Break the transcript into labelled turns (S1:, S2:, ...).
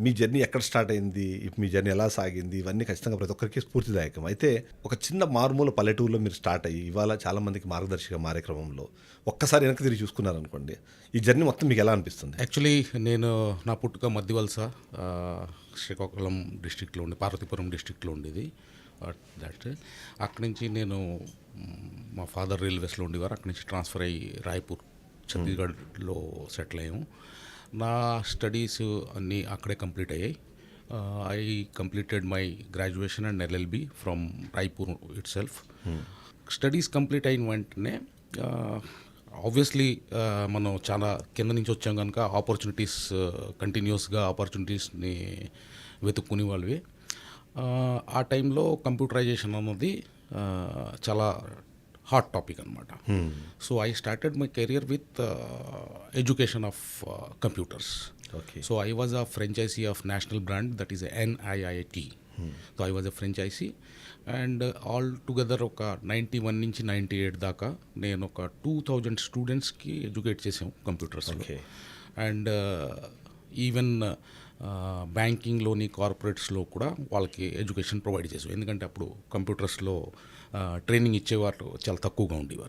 S1: మీ journey ఎక్కడ start అయింది, మీ journey ఎలా సాగింది, ఇవన్నీ ఖచ్చితంగా ప్రతి ఒక్కరికి స్ఫూర్తిదాయకం. అయితే ఒక చిన్న మారుమూల పల్లెటూరులో మీరు స్టార్ట్ అయ్యి ఇవాళ చాలామందికి మార్గదర్శిగా మారే క్రమంలో ఒక్కసారి వెనక్కి తిరిగి చూసుకున్నారనుకోండి, ఈ జర్నీ మొత్తం మీకు ఎలా అనిపిస్తుంది?
S2: యాక్చువల్లీ నేను నా పుట్టుక మద్దివలస, శ్రీకాకుళం డిస్టిక్లో ఉండి, పార్వతీపురం డిస్టిక్లో ఉండేది. దట్ అక్కడి నుంచి నేను మా ఫాదర్ రైల్వేస్లో ఉండేవారు. అక్కడి నుంచి ట్రాన్స్ఫర్ అయ్యి రాయ్పూర్ ఛత్తీస్గఢ్లో సెటిల్ అయ్యాము. నా స్టడీస్ అన్నీ అక్కడే కంప్లీట్ అయ్యాయి. I completed my graduation and LLB from Raipur it self. Studies complete అయిన వెంటనే ఆబ్వియస్లీ మనం చాలా కింద నుంచి వచ్చాం కనుక ఆపర్చునిటీస్ కంటిన్యూస్గా ఆపర్చునిటీస్ని వెతుక్కునే వాళ్ళవి. ఆ టైంలో కంప్యూటరైజేషన్ అన్నది చాలా హాట్ టాపిక్ అనమాట. So I started my career with education of computers.
S1: Okay.
S2: So I was a franchisee of national brand that is NIIT. So I was a franchisee and all together ఒక 91 నుంచి 98 దాకా నేను ఒక 2000 స్టూడెంట్స్కి educate చేసాం కంప్యూటర్స్లో.
S1: Okay.
S2: And even బ్యాంకింగ్లోని కార్పొరేట్స్లో కూడా వాళ్ళకి education provide చేసాం. ఎందుకంటే అప్పుడు కంప్యూటర్స్లో ట్రైనింగ్ ఇచ్చేవారు చాలా తక్కువగా ఉండేవారు.